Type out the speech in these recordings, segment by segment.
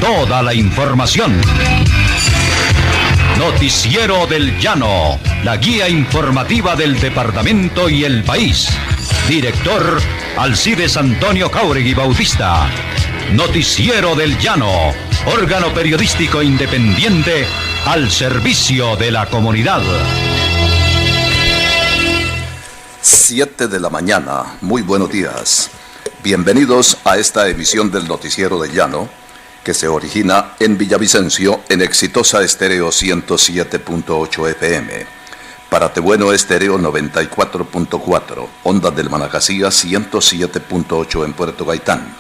toda la información. Noticiero del Llano, la guía informativa del departamento y el país. Director Alcides Antonio Jáuregui Bautista. Noticiero del Llano, órgano periodístico independiente al servicio de la comunidad. 7 de la mañana, muy buenos días. Bienvenidos a esta emisión del Noticiero del Llano, que se origina en Villavicencio en Exitosa Estéreo 107.8 FM, Paratebueno Estéreo 94.4, Ondas del Manacacía 107.8 en Puerto Gaitán,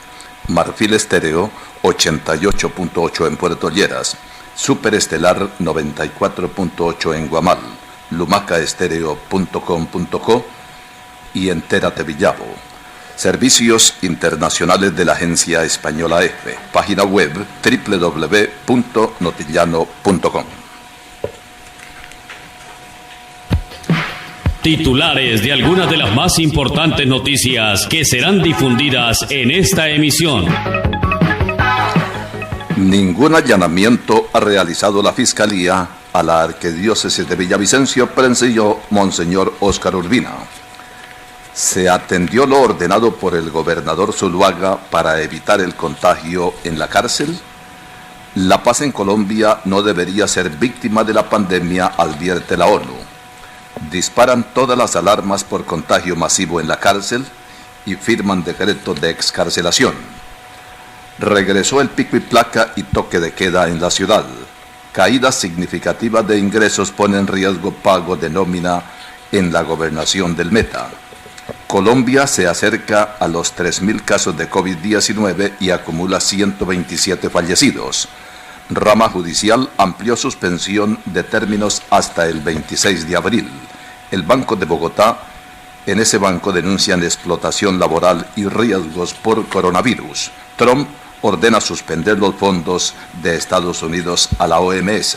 Marfil Estéreo 88.8 en Puerto Lleras, Superestelar 94.8 en Guamal, lumacaestereo.com.co y Entérate Villavo. Servicios internacionales de la agencia española EFE. Página web www.notillano.com. Titulares de algunas de las más importantes noticias que serán difundidas en esta emisión. Ningún allanamiento ha realizado la Fiscalía a la Arquidiócesis de Villavicencio, prensilló Monseñor Óscar Urbina. Se atendió lo ordenado por el gobernador Zuluaga para evitar el contagio en la cárcel. La paz en Colombia no debería ser víctima de la pandemia, advierte la ONU. Disparan todas las alarmas por contagio masivo en la cárcel y firman decreto de excarcelación. Regresó el pico y placa y toque de queda en la ciudad. Caídas significativas de ingresos ponen en riesgo pago de nómina en la gobernación del Meta. Colombia se acerca a los 3.000 casos de COVID-19 y acumula 127 fallecidos. Rama judicial amplió suspensión de términos hasta el 26 de abril. El Banco de Bogotá, en ese banco denuncian explotación laboral y riesgos por coronavirus. Trump ordena suspender los fondos de Estados Unidos a la OMS.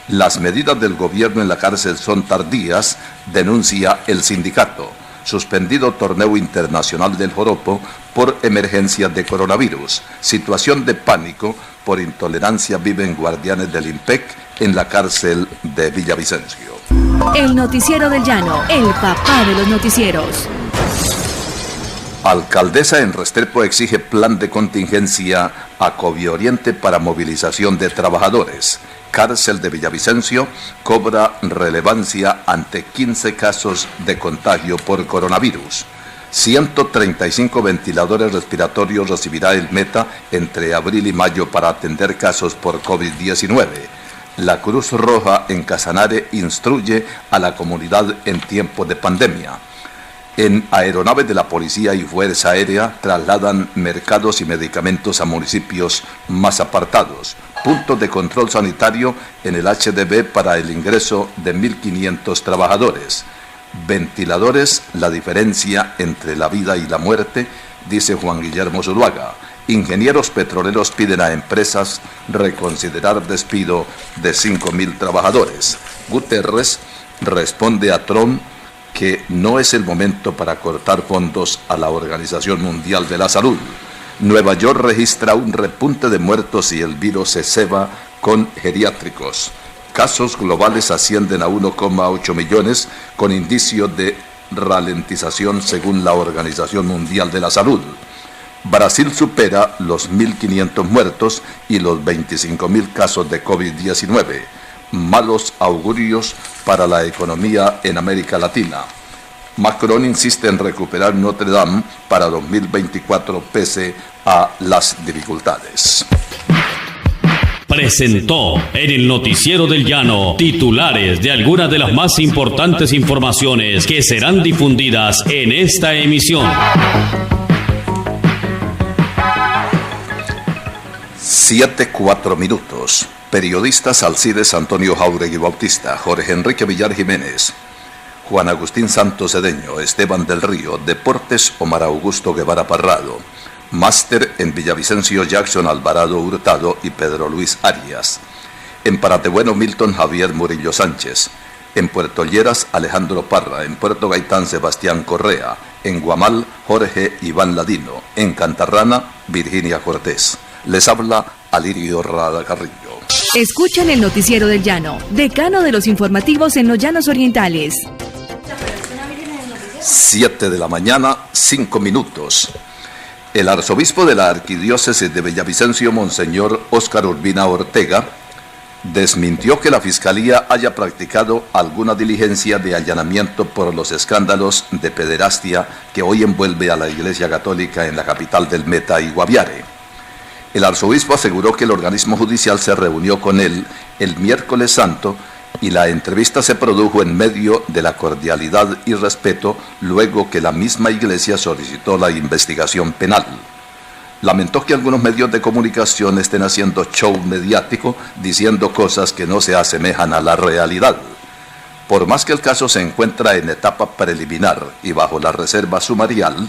Las medidas del gobierno en la cárcel son tardías, denuncia el sindicato. Suspendido torneo internacional del joropo por emergencia de coronavirus. Situación de pánico por intolerancia viven guardianes del IMPEC en la cárcel de Villavicencio. El Noticiero del Llano, el papá de los noticieros. Alcaldesa en Restrepo exige plan de contingencia a Covioriente para movilización de trabajadores. Cárcel de Villavicencio cobra relevancia ante 15 casos de contagio por coronavirus. 135 ventiladores respiratorios recibirá el Meta entre abril y mayo para atender casos por COVID-19. La Cruz Roja en Casanare instruye a la comunidad en tiempo de pandemia. En aeronaves de la Policía y Fuerza Aérea trasladan mercados y medicamentos a municipios más apartados. Puntos de control sanitario en el HDB para el ingreso de 1.500 trabajadores. Ventiladores, la diferencia entre la vida y la muerte, dice Juan Guillermo Zuluaga. Ingenieros petroleros piden a empresas reconsiderar despido de 5.000 trabajadores. Guterres responde a Trump que no es el momento para cortar fondos a la Organización Mundial de la Salud. Nueva York registra un repunte de muertos y el virus se ceba con geriátricos. Casos globales ascienden a 1,8 millones con indicio de ralentización según la Organización Mundial de la Salud. Brasil supera los 1.500 muertos y los 25.000 casos de COVID-19. Malos augurios para la economía en América Latina. Macron insiste en recuperar Notre Dame para 2024 pese a las dificultades. Presentó en el Noticiero del Llano titulares de algunas de las más importantes informaciones que serán difundidas en esta emisión. 7:04. Periodistas Alcides Antonio Jáuregui Bautista, Jorge Enrique Villar Jiménez, Juan Agustín Santos Cedeño, Esteban del Río. Deportes, Omar Augusto Guevara Parrado. Máster en Villavicencio, Jackson Alvarado Hurtado y Pedro Luis Arias. En Paratebueno, Milton Javier Murillo Sánchez. En Puerto Lleras, Alejandro Parra. En Puerto Gaitán, Sebastián Correa. En Guamal, Jorge Iván Ladino. En Cantarrana, Virginia Cortés. Les habla Alirio Rada Carrillo. Escuchan el Noticiero del Llano, decano de los informativos en los Llanos Orientales. 7 de la mañana, 5 minutos. El arzobispo de la Arquidiócesis de Villavicencio, Monseñor Óscar Urbina Ortega, desmintió que la Fiscalía haya practicado alguna diligencia de allanamiento por los escándalos de pederastia que hoy envuelve a la Iglesia Católica en la capital del Meta y Guaviare. El arzobispo aseguró que el organismo judicial se reunió con él el miércoles santo y la entrevista se produjo en medio de la cordialidad y respeto luego que la misma Iglesia solicitó la investigación penal. Lamentó que algunos medios de comunicación estén haciendo show mediático diciendo cosas que no se asemejan a la realidad. Por más que el caso se encuentra en etapa preliminar y bajo la reserva sumarial,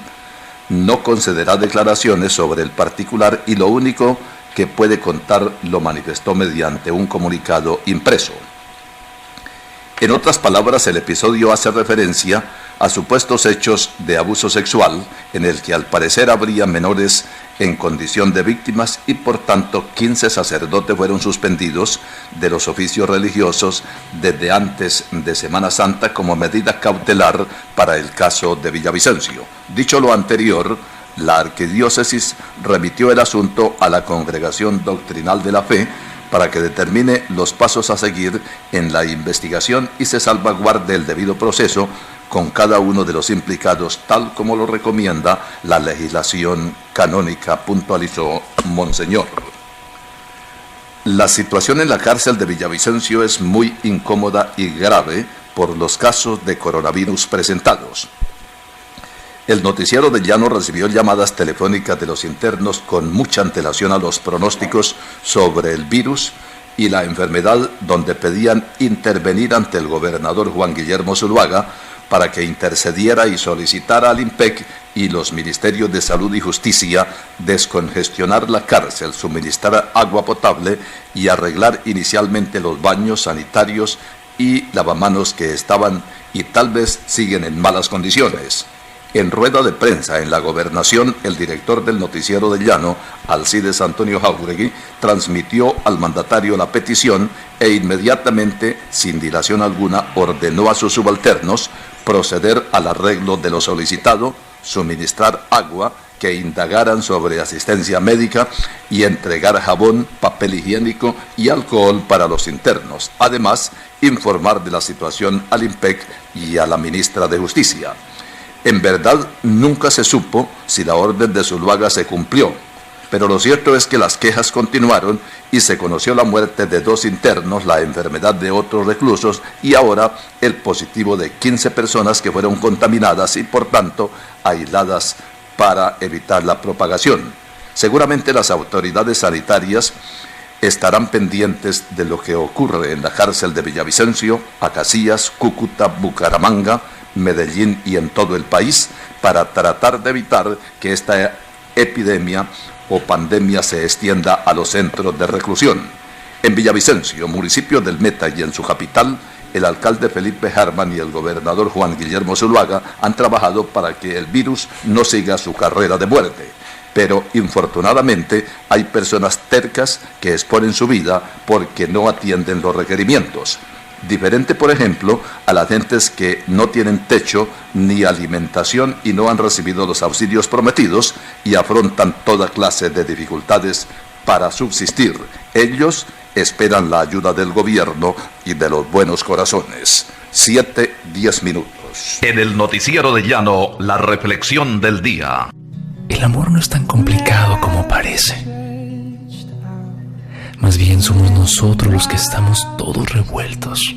no concederá declaraciones sobre el particular y lo único que puede contar lo manifestó mediante un comunicado impreso. En otras palabras, el episodio hace referencia a supuestos hechos de abuso sexual en el que al parecer habría menores en condición de víctimas y por tanto 15 sacerdotes fueron suspendidos de los oficios religiosos desde antes de Semana Santa como medida cautelar para el caso de Villavicencio. Dicho lo anterior, la Arquidiócesis remitió el asunto a la Congregación Doctrinal de la Fe para que determine los pasos a seguir en la investigación y se salvaguarde el debido proceso con cada uno de los implicados, tal como lo recomienda la legislación canónica, puntualizó Monseñor. La situación en la cárcel de Villavicencio es muy incómoda y grave por los casos de coronavirus presentados. El Noticiero del Llano recibió llamadas telefónicas de los internos con mucha antelación a los pronósticos sobre el virus y la enfermedad, donde pedían intervenir ante el gobernador Juan Guillermo Zuluaga para que intercediera y solicitara al INPEC y los Ministerios de Salud y Justicia descongestionar la cárcel, suministrar agua potable y arreglar inicialmente los baños sanitarios y lavamanos que estaban y tal vez siguen en malas condiciones. En rueda de prensa en la gobernación, el director del Noticiero del Llano, Alcides Antonio Jáuregui, transmitió al mandatario la petición e inmediatamente, sin dilación alguna, ordenó a sus subalternos proceder al arreglo de lo solicitado, suministrar agua, que indagaran sobre asistencia médica y entregar jabón, papel higiénico y alcohol para los internos. Además, informar de la situación al INPEC y a la ministra de Justicia. En verdad, nunca se supo si la orden de Zuluaga se cumplió, pero lo cierto es que las quejas continuaron y se conoció la muerte de 2 internos, la enfermedad de otros reclusos y ahora el positivo de 15 personas que fueron contaminadas y por tanto aisladas para evitar la propagación. Seguramente las autoridades sanitarias estarán pendientes de lo que ocurre en la cárcel de Villavicencio, Acacías, Cúcuta, Bucaramanga, Medellín y en todo el país para tratar de evitar que esta epidemia o pandemia se extienda a los centros de reclusión. En Villavicencio, municipio del Meta y en su capital, el alcalde Felipe Harman y el gobernador Juan Guillermo Zuluaga han trabajado para que el virus no siga su carrera de muerte. Pero infortunadamente hay personas tercas que exponen su vida porque no atienden los requerimientos. Diferente, por ejemplo, a las gentes que no tienen techo ni alimentación y no han recibido los auxilios prometidos y afrontan toda clase de dificultades para subsistir. Ellos esperan la ayuda del gobierno y de los buenos corazones. 7:10 minutos. En el Noticiero de Llano, la reflexión del día. El amor no es tan complicado como parece. Más bien somos nosotros los que estamos todos revueltos,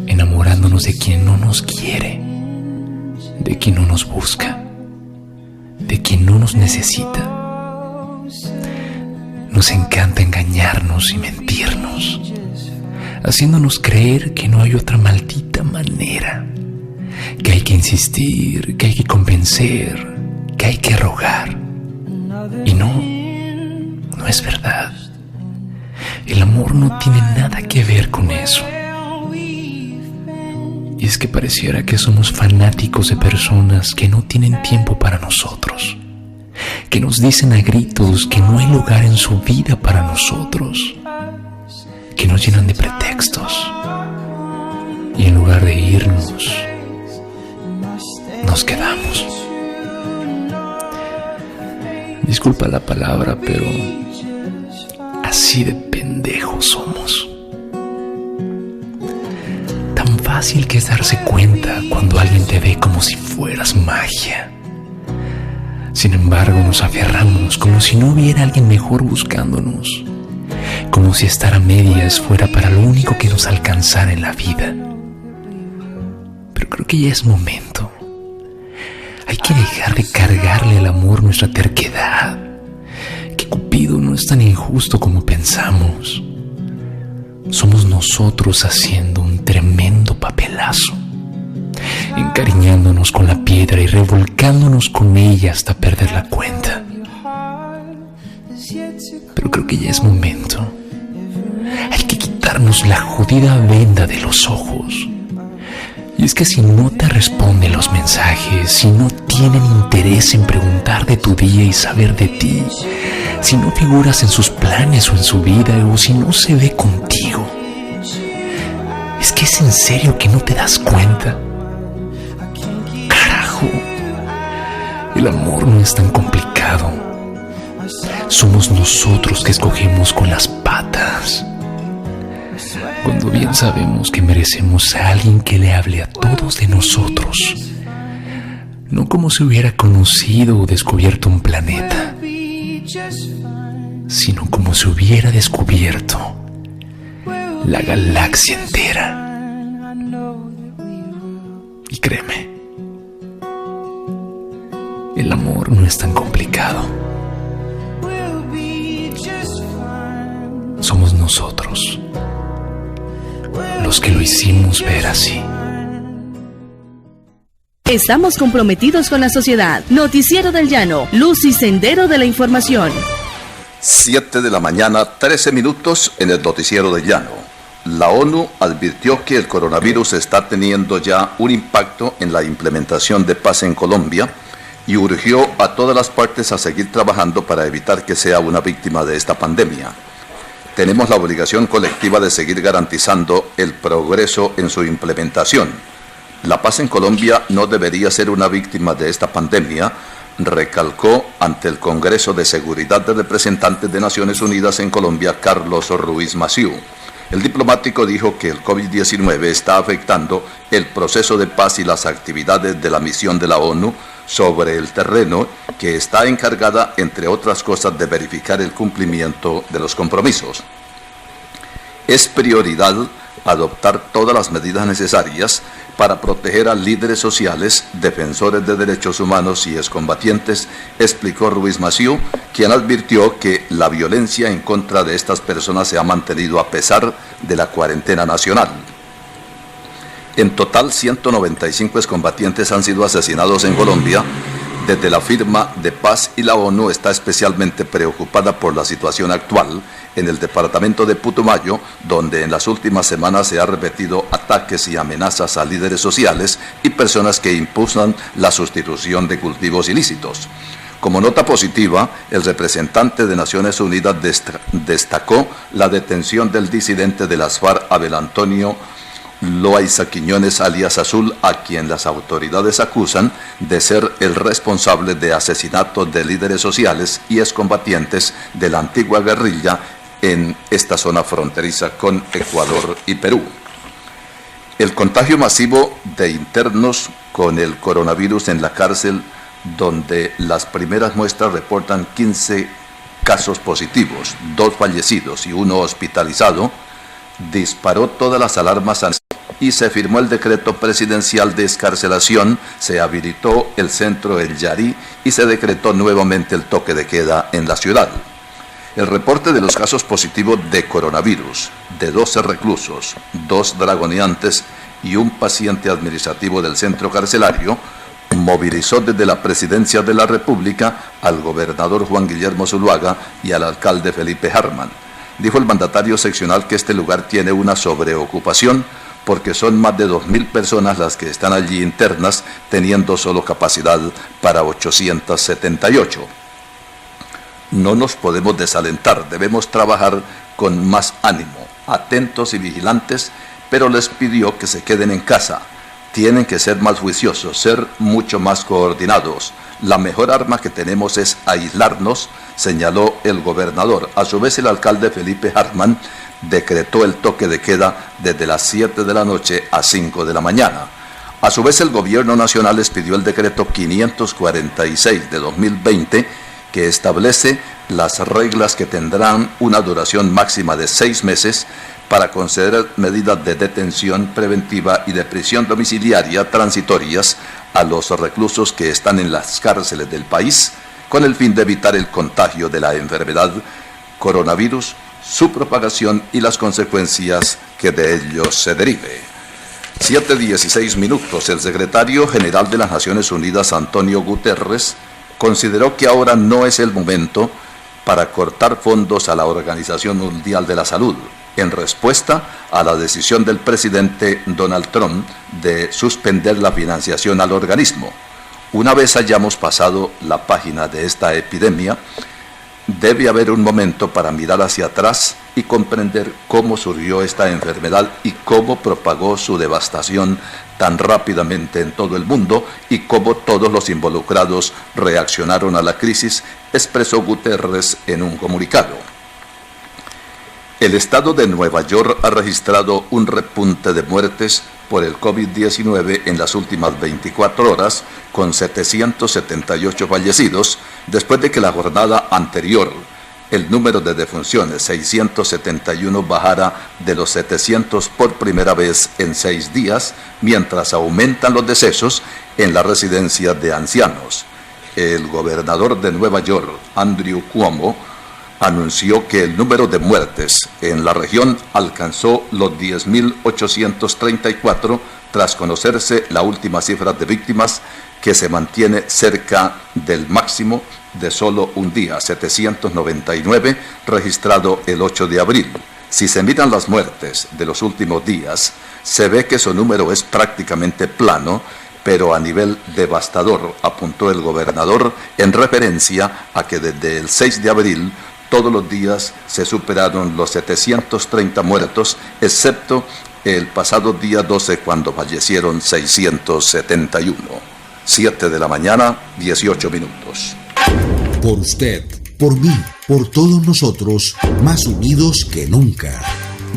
enamorándonos de quien no nos quiere, de quien no nos busca, de quien no nos necesita. Nos encanta engañarnos y mentirnos, haciéndonos creer que no hay otra maldita manera, que hay que insistir, que hay que convencer, que hay que rogar. Y no es verdad. El amor no tiene nada que ver con eso. Y es que pareciera que somos fanáticos de personas que no tienen tiempo para nosotros, que nos dicen a gritos que no hay lugar en su vida para nosotros, que nos llenan de pretextos y en lugar de irnos, nos quedamos. Disculpa la palabra, pero así de pendejos somos. Tan fácil que es darse cuenta cuando alguien te ve como si fueras magia. Sin embargo, nos aferramos como si no hubiera alguien mejor buscándonos, como si estar a medias fuera para lo único que nos alcanzara en la vida. Pero creo que ya es momento. Hay que dejar de cargarle al amor nuestra terquedad, que Cupido no es tan injusto como pensamos. Somos nosotros haciendo un tremendo papelazo, encariñándonos con la piedra y revolcándonos con ella hasta perder la cuenta. Pero creo que ya es momento. Hay que quitarnos la jodida venda de los ojos. Y es que si no te responden los mensajes, si no tienen interés en preguntar de tu día y saber de ti, si no figuras en sus planes o en su vida, o si no se ve contigo, es que es en serio que no te das cuenta. Carajo, el amor no es tan complicado. Somos nosotros que escogemos con las patas, cuando bien sabemos que merecemos a alguien que le hable a todos de nosotros, no como si hubiera conocido o descubierto un planeta, sino como si hubiera descubierto la galaxia entera. Y créeme, el amor no es tan complicado. Somos nosotros los que lo hicimos ver así. Estamos comprometidos con la sociedad. Noticiero del Llano, luz y sendero de la información. 7 de la mañana, 13 minutos en el Noticiero del Llano. La ONU advirtió que el coronavirus está teniendo ya un impacto en la implementación de paz en Colombia y urgió a todas las partes a seguir trabajando para evitar que sea una víctima de esta pandemia. Tenemos la obligación colectiva de seguir garantizando el progreso en su implementación. La paz en Colombia no debería ser una víctima de esta pandemia, recalcó ante el Congreso de Seguridad de Representantes de Naciones Unidas en Colombia Carlos Ruiz Massieu. El diplomático dijo que el COVID-19 está afectando el proceso de paz y las actividades de la misión de la ONU sobre el terreno, que está encargada, entre otras cosas, de verificar el cumplimiento de los compromisos. Es prioridad adoptar todas las medidas necesarias para proteger a líderes sociales, defensores de derechos humanos y excombatientes, explicó Ruiz Massieu, quien advirtió que la violencia en contra de estas personas se ha mantenido a pesar de la cuarentena nacional. En total, 195 excombatientes han sido asesinados en Colombia desde la firma de paz, y la ONU está especialmente preocupada por la situación actual en el departamento de Putumayo, donde en las últimas semanas se han repetido ataques y amenazas a líderes sociales y personas que impulsan la sustitución de cultivos ilícitos. Como nota positiva, el representante de Naciones Unidas destacó la detención del disidente de las FARC, Abel Antonio Loaiza Quiñones alias Azul, a quien las autoridades acusan de ser el responsable de asesinatos de líderes sociales y excombatientes de la antigua guerrilla en esta zona fronteriza con Ecuador y Perú. El contagio masivo de internos con el coronavirus en la cárcel, donde las primeras muestras reportan 15 casos positivos, 2 fallecidos y 1 hospitalizado, disparó todas las alarmas y se firmó el decreto presidencial de excarcelación, se habilitó el centro El Yarí y se decretó nuevamente el toque de queda en la ciudad. El reporte de los casos positivos de coronavirus, de 12 reclusos, 2 dragoneantes y un paciente administrativo del centro carcelario, movilizó desde la Presidencia de la República al gobernador Juan Guillermo Zuluaga y al alcalde Felipe Harman. Dijo el mandatario seccional que este lugar tiene una sobreocupación porque son más de 2.000 personas las que están allí internas, teniendo solo capacidad para 878. No nos podemos desalentar, debemos trabajar con más ánimo, atentos y vigilantes, pero les pidió que se queden en casa. Tienen que ser más juiciosos, ser mucho más coordinados. La mejor arma que tenemos es aislarnos, señaló el gobernador. A su vez, el alcalde Felipe Hartman decretó el toque de queda desde las 7 de la noche a 5 de la mañana. A su vez, el gobierno nacional expidió el decreto 546 de 2020, que establece las reglas que tendrán una duración máxima de 6 meses para conceder medidas de detención preventiva y de prisión domiciliaria transitorias a los reclusos que están en las cárceles del país, con el fin de evitar el contagio de la enfermedad coronavirus, su propagación y las consecuencias que de ello se derive. 7:16 minutos. El secretario general de las Naciones Unidas, Antonio Guterres, consideró que ahora no es el momento para cortar fondos a la Organización Mundial de la Salud, en respuesta a la decisión del presidente Donald Trump de suspender la financiación al organismo. Una vez hayamos pasado la página de esta epidemia, debe haber un momento para mirar hacia atrás y comprender cómo surgió esta enfermedad y cómo propagó su devastación tan rápidamente en todo el mundo y cómo todos los involucrados reaccionaron a la crisis, expresó Guterres en un comunicado. El estado de Nueva York ha registrado un repunte de muertes por el COVID-19 en las últimas 24 horas, con 778 fallecidos, después de que la jornada anterior el número de defunciones, 671, bajara de los 700 por primera vez en 6 días, mientras aumentan los decesos en la residencia de ancianos. El gobernador de Nueva York, Andrew Cuomo, anunció que el número de muertes en la región alcanzó los 10.834 tras conocerse la última cifra de víctimas, que se mantiene cerca del máximo de solo un día, 799, registrado el 8 de abril. Si se miran las muertes de los últimos días, se ve que su número es prácticamente plano, pero a nivel devastador, apuntó el gobernador, en referencia a que desde el 6 de abril todos los días se superaron los 730 muertos, excepto el pasado día 12, cuando fallecieron 671. 7 de la mañana, 18 minutos. Por usted, por mí, por todos nosotros, más unidos que nunca.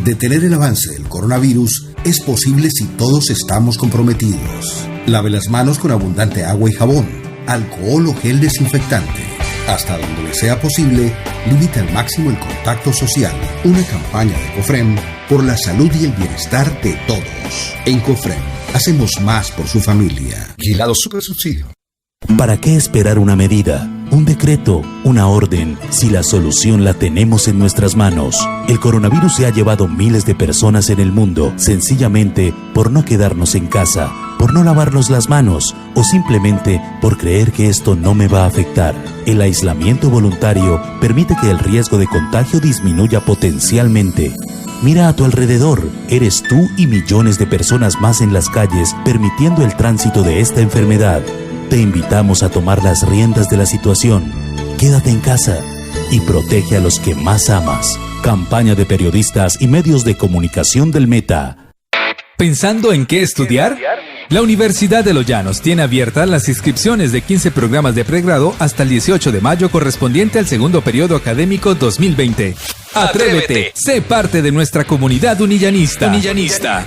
Detener el avance del coronavirus es posible si todos estamos comprometidos. Lave las manos con abundante agua y jabón, alcohol o gel desinfectante. Hasta donde le sea posible, limita al máximo el contacto social. Una campaña de COFREM por la salud y el bienestar de todos. En COFREM, hacemos más por su familia. Vigilado Supersubsidio. ¿Para qué esperar una medida, un decreto, una orden, si la solución la tenemos en nuestras manos? El coronavirus se ha llevado miles de personas en el mundo, sencillamente por no quedarnos en casa, por no lavarnos las manos o simplemente por creer que esto no me va a afectar. El aislamiento voluntario permite que el riesgo de contagio disminuya potencialmente. Mira a tu alrededor, eres tú y millones de personas más en las calles permitiendo el tránsito de esta enfermedad. Te invitamos a tomar las riendas de la situación. Quédate en casa y protege a los que más amas. Campaña de periodistas y medios de comunicación del Meta. ¿Pensando en qué estudiar? La Universidad de Los Llanos tiene abiertas las inscripciones de 15 programas de pregrado hasta el 18 de mayo correspondiente al segundo periodo académico 2020. Atrévete, sé parte de nuestra comunidad unillanista.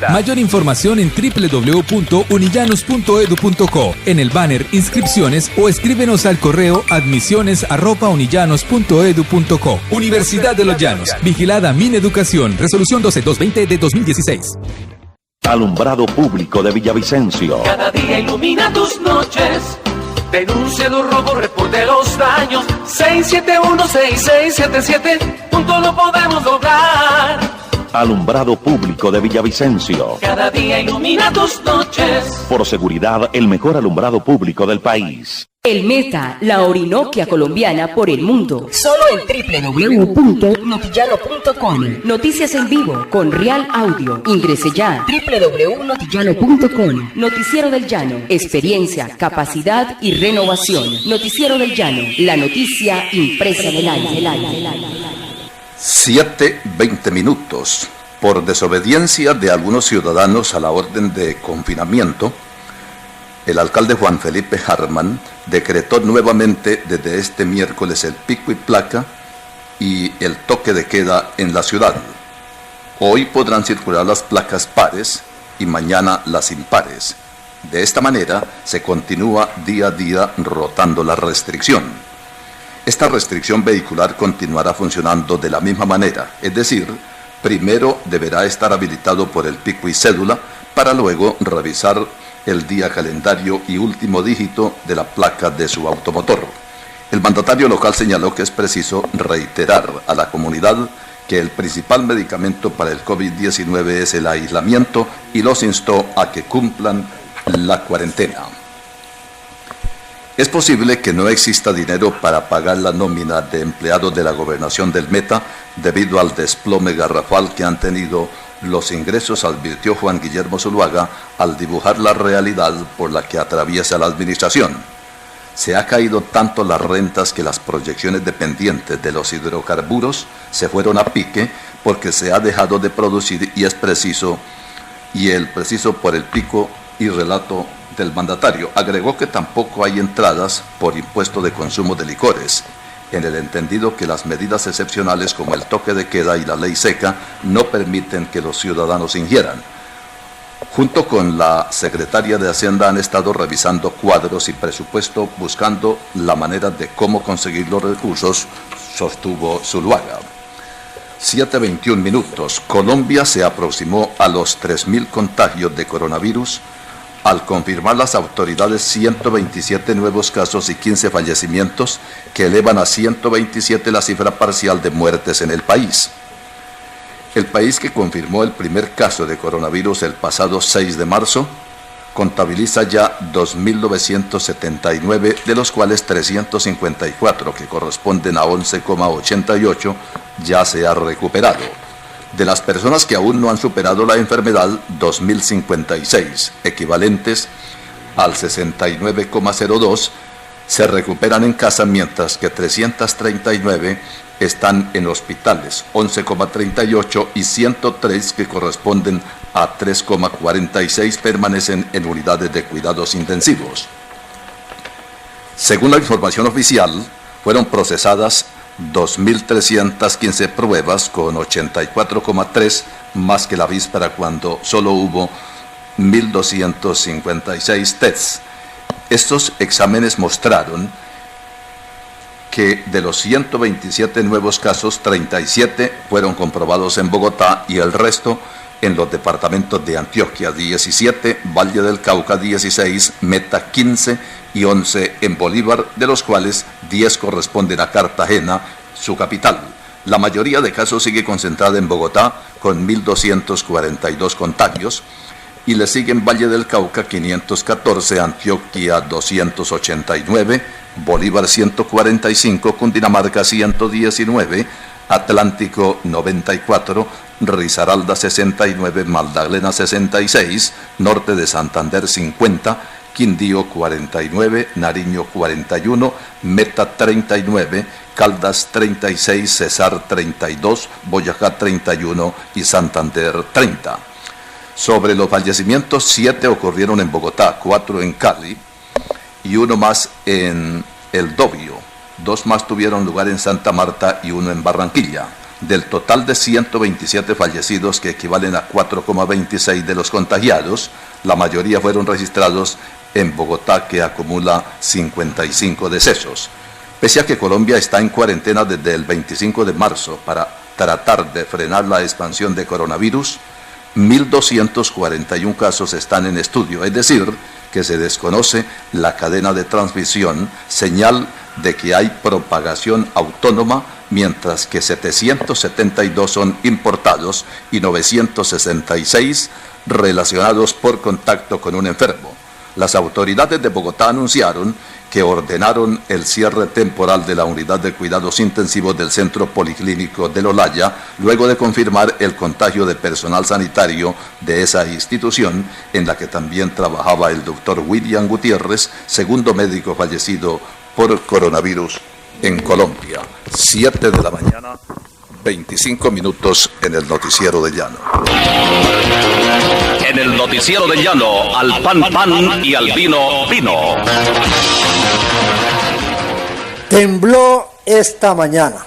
Mayor información en www.unillanos.edu.co, en el banner Inscripciones, o escríbenos al correo admisiones@unillanos.edu.co. Universidad de Los Llanos, vigilada Mineducación, resolución 12220 de 2016. Alumbrado Público de Villavicencio. Cada día ilumina tus noches. Denuncia los robos, reporte los daños. 671-6677, juntos lo podemos lograr. Alumbrado Público de Villavicencio. Cada día ilumina tus noches. Por seguridad, el mejor alumbrado público del país. El Meta, la Orinoquia colombiana por el mundo. Solo en www.notillano.com. Noticias en vivo con Real Audio. Ingrese ya. www.notillano.com. Noticiero del Llano. Experiencia, capacidad y renovación. Noticiero del Llano. La noticia impresa en el aire. 7:20 minutos. Por desobediencia de algunos ciudadanos a la orden de confinamiento, el alcalde Juan Felipe Harman decretó nuevamente desde este miércoles el pico y placa y el toque de queda en la ciudad. Hoy podrán circular las placas pares y mañana las impares. De esta manera se continúa día a día rotando la restricción. Esta restricción vehicular continuará funcionando de la misma manera, es decir, primero deberá estar habilitado por el pico y cédula para luego revisar el día calendario y último dígito de la placa de su automotor. El mandatario local señaló que es preciso reiterar a la comunidad que el principal medicamento para el COVID-19 es el aislamiento y los instó a que cumplan la cuarentena. Es posible que no exista dinero para pagar la nómina de empleados de la gobernación del Meta debido al desplome garrafal que han tenido los ingresos, advirtió Juan Guillermo Zuluaga al dibujar la realidad por la que atraviesa la administración. Se ha caído tanto las rentas que las proyecciones dependientes de los hidrocarburos se fueron a pique porque se ha dejado de producir y el preciso por el pico y relato del mandatario. Agregó que tampoco hay entradas por impuesto de consumo de licores, en el entendido que las medidas excepcionales como el toque de queda y la ley seca no permiten que los ciudadanos ingieran. Junto con la secretaria de Hacienda han estado revisando cuadros y presupuesto buscando la manera de cómo conseguir los recursos, sostuvo Zuluaga. 7:21 minutos. Colombia se aproximó a los 3.000 contagios de coronavirus al confirmar las autoridades 127 nuevos casos y 15 fallecimientos, que elevan a 127 la cifra parcial de muertes en el país. El país, que confirmó el primer caso de coronavirus el pasado 6 de marzo, contabiliza ya 2.979, de los cuales 354, que corresponden a 11,88, ya se ha recuperado. De las personas que aún no han superado la enfermedad, 2.056, equivalentes al 69,02, se recuperan en casa, mientras que 339 están en hospitales, 11,38, y 103, que corresponden a 3,46, permanecen en unidades de cuidados intensivos. Según la información oficial, fueron procesadas 2.315 pruebas con 84,3 más que la víspera, cuando solo hubo 1.256 tests. Estos exámenes mostraron que de los 127 nuevos casos, 37 fueron comprobados en Bogotá y el resto en los departamentos de Antioquia 17, Valle del Cauca 16, Meta 15 y 11 en Bolívar, de los cuales 10 corresponden a Cartagena, su capital. La mayoría de casos sigue concentrada en Bogotá con 1.242 contagios, y le siguen Valle del Cauca 514, Antioquia 289, Bolívar 145, Cundinamarca 119, Atlántico 94, Risaralda 69, Magdalena 66, Norte de Santander 50, Quindío 49, Nariño 41, Meta 39, Caldas 36, Cesar 32, Boyacá 31 y Santander 30. Sobre los fallecimientos, 7 ocurrieron en Bogotá, 4 en Cali y 1 más en El Dobio. 2 más tuvieron lugar en Santa Marta y 1 en Barranquilla. Del total de 127 fallecidos, que equivalen a 4,26 de los contagiados, la mayoría fueron registrados en Bogotá, que acumula 55 decesos. Pese a que Colombia está en cuarentena desde el 25 de marzo para tratar de frenar la expansión de coronavirus, 1.241 casos están en estudio, es decir, que se desconoce la cadena de transmisión, señal de que hay propagación autónoma mientras que 772 son importados y 966 relacionados por contacto con un enfermo. Las autoridades de Bogotá anunciaron que ordenaron el cierre temporal de la unidad de cuidados intensivos del Centro Policlínico del Olaya, luego de confirmar el contagio de personal sanitario de esa institución, en la que también trabajaba el doctor William Gutiérrez, segundo médico fallecido por coronavirus en Colombia. 7 de la mañana, 25 minutos en el Noticiero del Llano. En el Noticiero del Llano, al pan pan y al vino vino. Tembló esta mañana,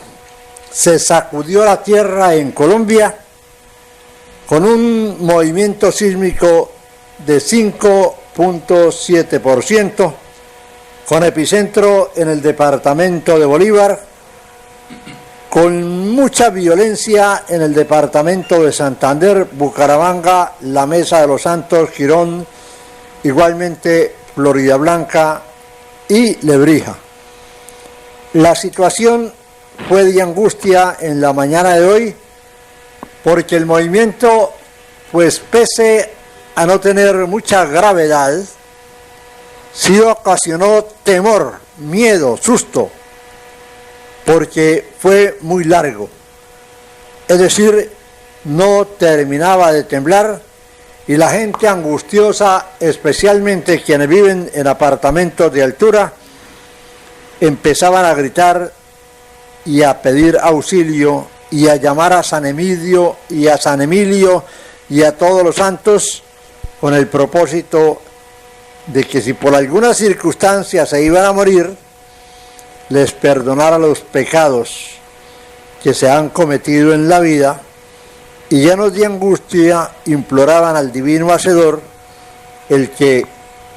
se sacudió la tierra en Colombia con un movimiento sísmico de 5.7%, con epicentro en el departamento de Bolívar, con mucha violencia en el departamento de Santander, Bucaramanga, La Mesa de los Santos, Girón, igualmente Floridablanca y Lebrija. La situación fue de angustia en la mañana de hoy, porque el movimiento, pues pese a no tener mucha gravedad, sí ocasionó temor, miedo, susto, porque fue muy largo. Es decir, no terminaba de temblar y la gente angustiosa, especialmente quienes viven en apartamentos de altura, empezaban a gritar y a pedir auxilio y a llamar a San Emilio y a San Emilio y a todos los santos, con el propósito de que si por alguna circunstancia se iban a morir, les perdonara los pecados que se han cometido en la vida, y llenos de angustia imploraban al Divino Hacedor el que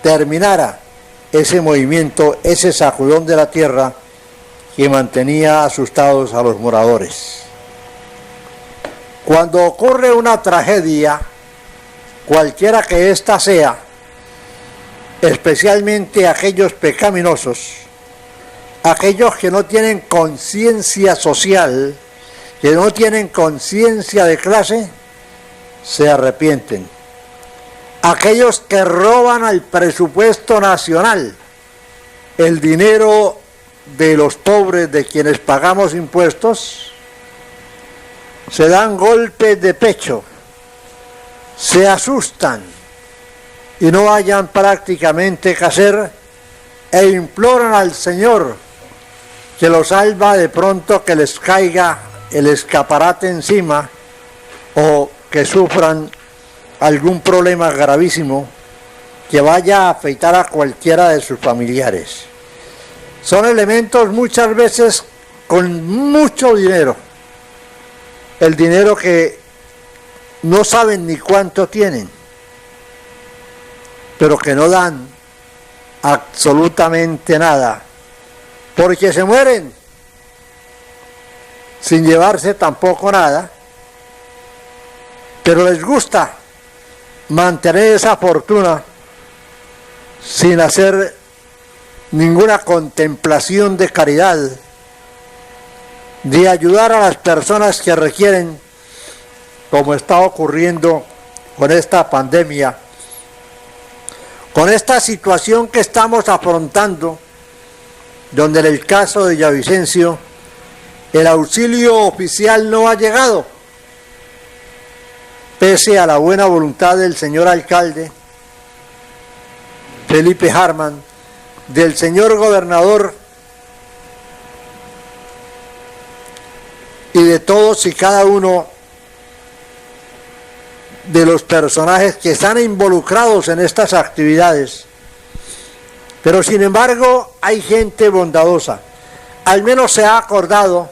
terminara ese movimiento, ese sacudón de la tierra que mantenía asustados a los moradores. Cuando ocurre una tragedia, cualquiera que ésta sea, especialmente aquellos pecaminosos, aquellos que no tienen conciencia social, que no tienen conciencia de clase, se arrepienten. Aquellos que roban al presupuesto nacional el dinero de los pobres, de quienes pagamos impuestos, se dan golpes de pecho, se asustan y no hayan prácticamente que hacer e imploran al Señor que los salva de pronto, que les caiga el escaparate encima o que sufran algún problema gravísimo que vaya a afectar a cualquiera de sus familiares. Son elementos muchas veces con mucho dinero, el dinero que no saben ni cuánto tienen, pero que no dan absolutamente nada, porque se mueren sin llevarse tampoco nada, pero les gusta mantener esa fortuna sin hacer ninguna contemplación de caridad, de ayudar a las personas que requieren, como está ocurriendo con esta pandemia, con esta situación que estamos afrontando, donde en el caso de Villavicencio el auxilio oficial no ha llegado, pese a la buena voluntad del señor alcalde Felipe Harman, del señor gobernador y de todos y cada uno de los personajes que están involucrados en estas actividades. Pero sin embargo hay gente bondadosa. Al menos se ha acordado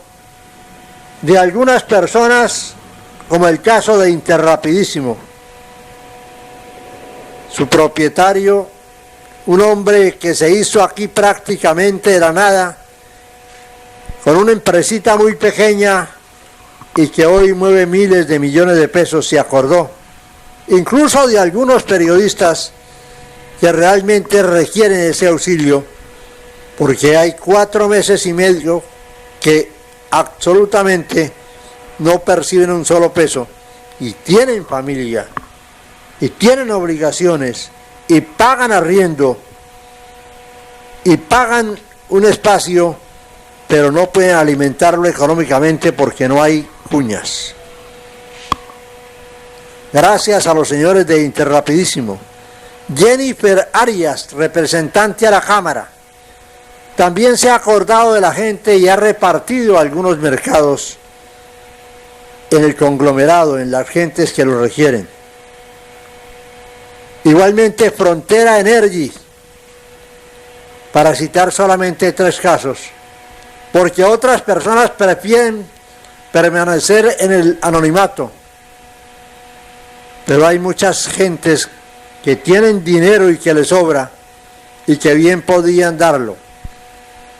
de algunas personas, como el caso de Interrapidísimo. Su propietario, un hombre que se hizo aquí prácticamente de la nada, con una empresita muy pequeña y que hoy mueve miles de millones de pesos, se acordó, incluso de algunos periodistas que realmente requieren ese auxilio, porque hay 4 meses y medio que absolutamente no perciben un solo peso y tienen familia y tienen obligaciones y pagan arriendo y pagan un espacio, pero no pueden alimentarlo económicamente porque no hay cuñas. Gracias a los señores de Interrapidísimo. Jennifer Arias, representante a la Cámara, también se ha acordado de la gente y ha repartido algunos mercados en el conglomerado, en las gentes que lo requieren. Igualmente Frontera Energy, para citar solamente 3 casos, porque otras personas prefieren permanecer en el anonimato, pero hay muchas gentes que tienen dinero y que les sobra y que bien podían darlo.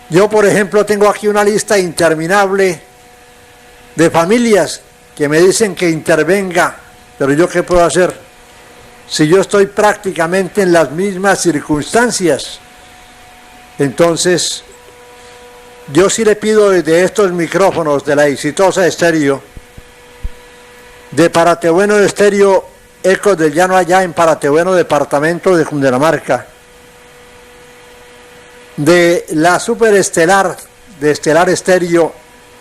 Yo, por ejemplo, tengo aquí una lista interminable de familias que me dicen que intervenga, pero ¿yo qué puedo hacer? Si yo estoy prácticamente en las mismas circunstancias. Entonces, yo sí le pido desde estos micrófonos de la exitosa Estéreo, de Paratebueno Estéreo, Ecos del Llano allá en Paratebueno, departamento de Cundinamarca, de la Superestelar, de Estelar Estéreo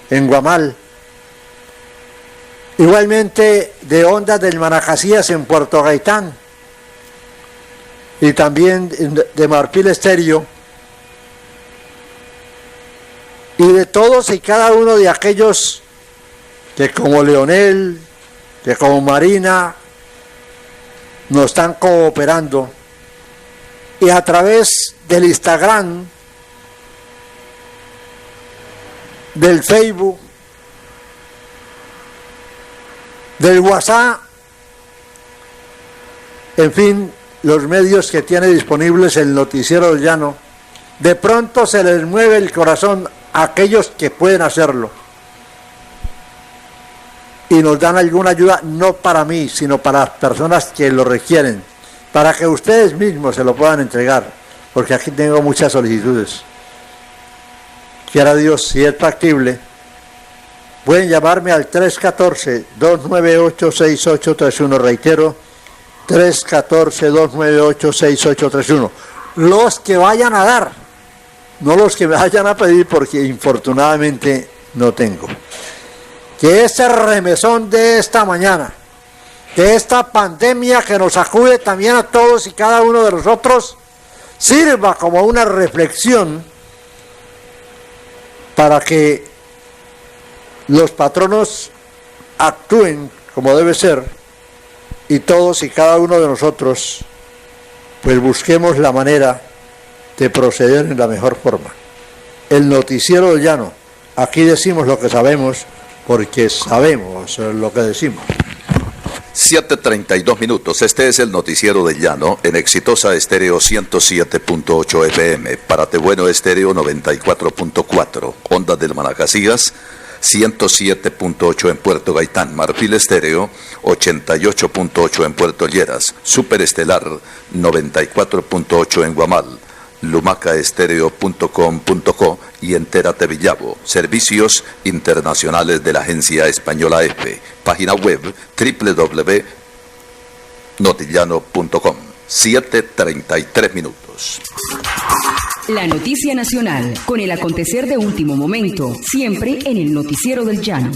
en Guamal, igualmente de Ondas del Manacasías en Puerto Gaitán, y también de Marfil Estéreo, y de todos y cada uno de aquellos que como Leonel, que como Marina, nos están cooperando, y a través del Instagram, del Facebook, del WhatsApp, en fin, los medios que tiene disponibles el Noticiero del Llano, de pronto se les mueve el corazón a aquellos que pueden hacerlo y nos dan alguna ayuda, no para mí, sino para las personas que lo requieren, para que ustedes mismos se lo puedan entregar, porque aquí tengo muchas solicitudes. Quiera Dios, si es factible, pueden llamarme al 314-298-6831, reitero, 314-298-6831. Los que vayan a dar, no los que me vayan a pedir, porque infortunadamente no tengo. Que ese remesón de esta mañana, de esta pandemia que nos sacude también a todos y cada uno de nosotros, sirva como una reflexión para que los patronos actúen como debe ser y todos y cada uno de nosotros pues busquemos la manera de proceder en la mejor forma. El Noticiero del Llano, aquí decimos lo que sabemos porque sabemos lo que decimos. 7:32 minutos. Este es el Noticiero del Llano en Exitosa Estéreo 107.8 FM, Paratebueno Estéreo 94.4, Ondas del Manacasías 107.8 en Puerto Gaitán, Marfil Estéreo 88.8 en Puerto Lleras, Superestelar 94.8 en Guamal, lumacaestereo.com.co y Entérate Villavo. Servicios internacionales de la agencia española EFE. Página web www.notillano.com. 7:33 minutos. La noticia nacional, con el acontecer de último momento, siempre en el Noticiero del Llano.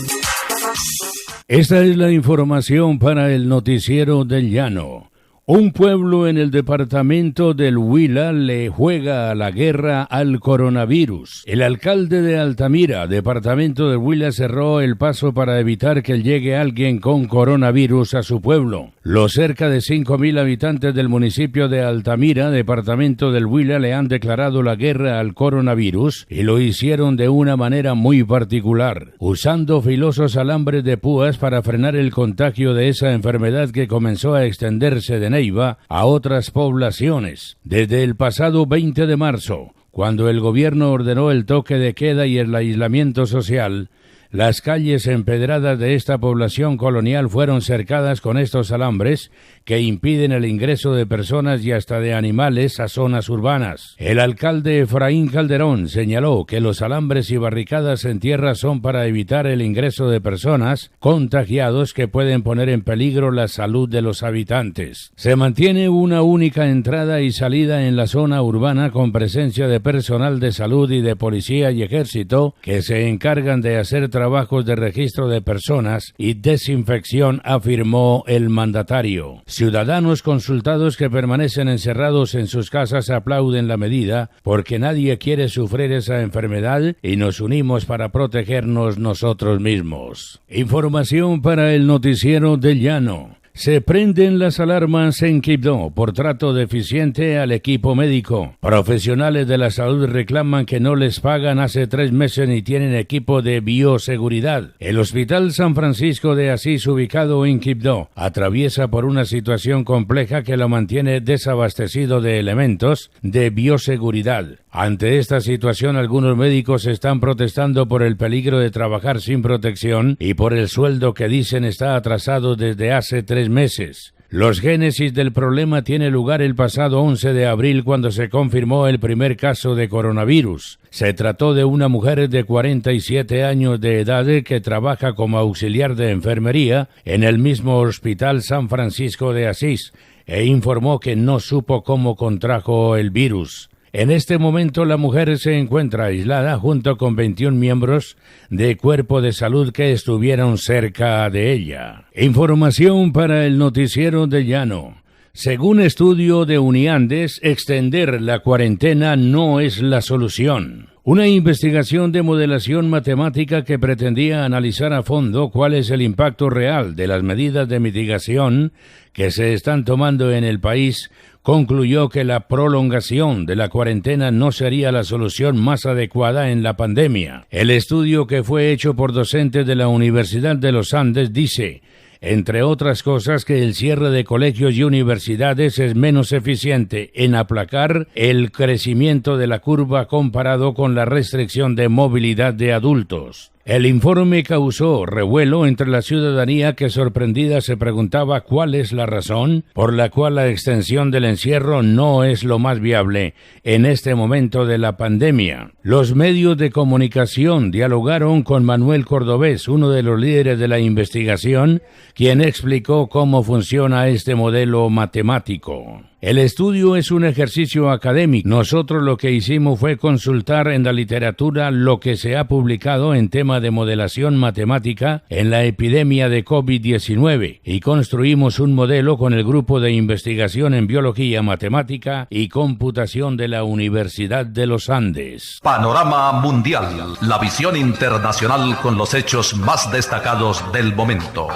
Esta es la información para el Noticiero del Llano. Un pueblo en el departamento del Huila le juega a la guerra al coronavirus. El alcalde de Altamira, departamento del Huila, cerró el paso para evitar que llegue alguien con coronavirus a su pueblo. Los cerca de 5.000 habitantes del municipio de Altamira, departamento del Huila, le han declarado la guerra al coronavirus y lo hicieron de una manera muy particular, usando filosos alambres de púas para frenar el contagio de esa enfermedad que comenzó a extenderse de Neiva a otras poblaciones. Desde el pasado 20 de marzo, cuando el gobierno ordenó el toque de queda y el aislamiento social, Las calles empedradas de esta población colonial fueron cercadas con estos alambres que impiden el ingreso de personas y hasta de animales a zonas urbanas. El alcalde Efraín Calderón señaló que los alambres y barricadas en tierra son para evitar el ingreso de personas contagiados que pueden poner en peligro la salud de los habitantes. Se mantiene una única entrada y salida en la zona urbana con presencia de personal de salud y de policía y ejército que se encargan de hacer trabajos de registro de personas y desinfección, afirmó el mandatario. Ciudadanos consultados que permanecen encerrados en sus casas aplauden la medida porque nadie quiere sufrir esa enfermedad y nos unimos para protegernos nosotros mismos. Información para el Noticiero del Llano. Se prenden las alarmas en Quibdó por trato deficiente al equipo médico. Profesionales de la salud reclaman que no les pagan hace 3 meses ni tienen equipo de bioseguridad. El Hospital San Francisco de Asís, ubicado en Quibdó, atraviesa por una situación compleja que lo mantiene desabastecido de elementos de bioseguridad. Ante esta situación, algunos médicos están protestando por el peligro de trabajar sin protección y por el sueldo que dicen está atrasado desde hace 3 meses. Los génesis del problema tiene lugar el pasado 11 de abril cuando se confirmó el primer caso de coronavirus. Se trató de una mujer de 47 años de edad que trabaja como auxiliar de enfermería en el mismo Hospital San Francisco de Asís e informó que no supo cómo contrajo el virus. En este momento la mujer se encuentra aislada junto con 21 miembros de cuerpo de salud que estuvieron cerca de ella. Información para el Noticiero del Llano. Según estudio de Uniandes, extender la cuarentena no es la solución. Una investigación de modelación matemática que pretendía analizar a fondo cuál es el impacto real de las medidas de mitigación que se están tomando en el país concluyó que la prolongación de la cuarentena no sería la solución más adecuada en la pandemia. El estudio, que fue hecho por docentes de la Universidad de los Andes, dice, entre otras cosas, que el cierre de colegios y universidades es menos eficiente en aplacar el crecimiento de la curva comparado con la restricción de movilidad de adultos. El informe causó revuelo entre la ciudadanía que, sorprendida, se preguntaba cuál es la razón por la cual la extensión del encierro no es lo más viable en este momento de la pandemia. Los medios de comunicación dialogaron con Manuel Cordobés, uno de los líderes de la investigación, quien explicó cómo funciona este modelo matemático. El estudio es un ejercicio académico. Nosotros lo que hicimos fue consultar en la literatura lo que se ha publicado en tema de modelación matemática en la epidemia de COVID-19 y construimos un modelo con el grupo de investigación en biología matemática y computación de la Universidad de los Andes. Panorama Mundial, la visión internacional con los hechos más destacados del momento.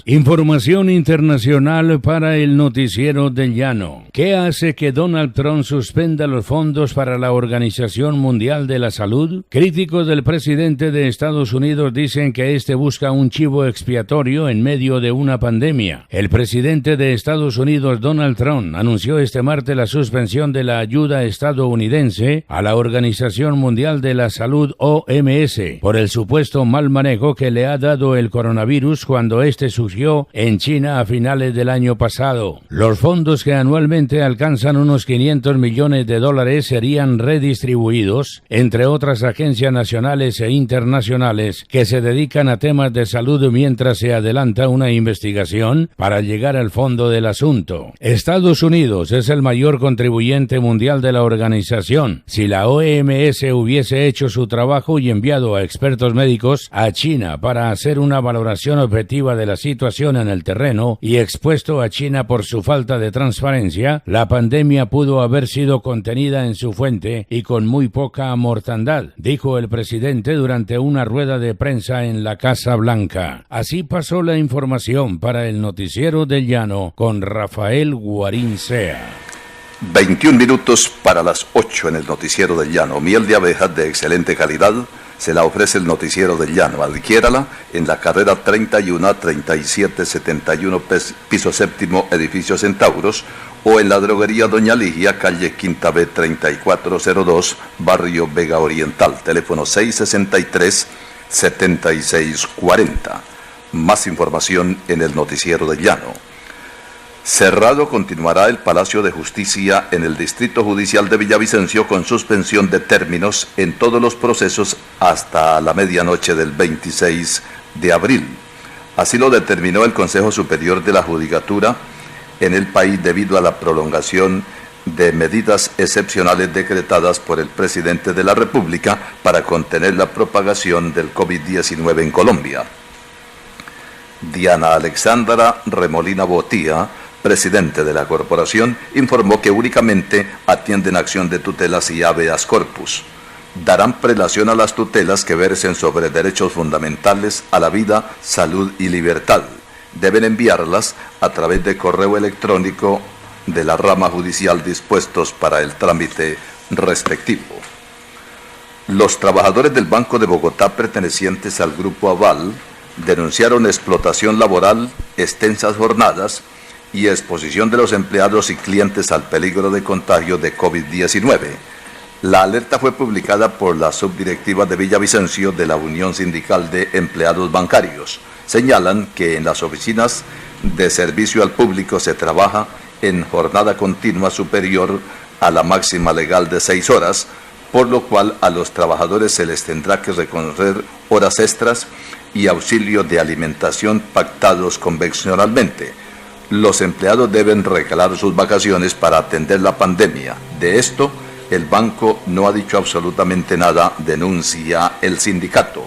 Información internacional para el Noticiero del Llano. ¿Qué hace que Donald Trump suspenda los fondos para la Organización Mundial de la Salud? Críticos del presidente de Estados Unidos dicen que este busca un chivo expiatorio en medio de una pandemia. El presidente de Estados Unidos, Donald Trump, anunció este martes la suspensión de la ayuda estadounidense a la Organización Mundial de la Salud, OMS, por el supuesto mal manejo que le ha dado el coronavirus cuando este surgió en China a finales del año pasado. Los fondos, que anualmente alcanzan unos $500 millones, serían redistribuidos entre otras agencias nacionales e internacionales que se dedican a temas de salud mientras se adelanta una investigación para llegar al fondo del asunto. Estados Unidos es el mayor contribuyente mundial de la organización. Si la OMS hubiese hecho su trabajo y enviado a expertos médicos a China para hacer una valoración objetiva de la situación en el terreno y expuesto a China por su falta de transparencia, la pandemia pudo haber sido contenida en su fuente y con muy poca mortandad, dijo el presidente durante una rueda de prensa en la Casa Blanca. Así pasó la información para el Noticiero del Llano con Rafael Guarín Sea. 21 minutos para las 8 en el Noticiero del Llano. Miel de abejas de excelente calidad se la ofrece el Noticiero del Llano. Adquiérala en la carrera 31 37 71, piso séptimo, edificio Centauros, o en la droguería Doña Ligia, calle Quinta B 3402, barrio Vega Oriental. Teléfono 663 7640. Más información en el Noticiero del Llano. Cerrado continuará el Palacio de Justicia en el Distrito Judicial de Villavicencio con suspensión de términos en todos los procesos hasta la medianoche del 26 de abril. Así lo determinó el Consejo Superior de la Judicatura en el país debido a la prolongación de medidas excepcionales decretadas por el presidente de la República para contener la propagación del COVID-19 en Colombia. Diana Alexandra Remolina Botía, presidente de la corporación, informó que únicamente atienden acción de tutelas y habeas corpus. Darán prelación a las tutelas que versen sobre derechos fundamentales a la vida, salud y libertad. Deben enviarlas a través de correo electrónico de la rama judicial dispuestos para el trámite respectivo. Los trabajadores del Banco de Bogotá pertenecientes al Grupo Aval denunciaron explotación laboral, extensas jornadas y exposición de los empleados y clientes al peligro de contagio de COVID-19. La alerta fue publicada por la subdirectiva de Villavicencio de la Unión Sindical de Empleados Bancarios. Señalan que en las oficinas de servicio al público se trabaja en jornada continua superior a la máxima legal de 6 horas, por lo cual a los trabajadores se les tendrá que reconocer horas extras y auxilio de alimentación pactados convencionalmente. Los empleados deben recalar sus vacaciones para atender la pandemia. De esto, el banco no ha dicho absolutamente nada, denuncia el sindicato.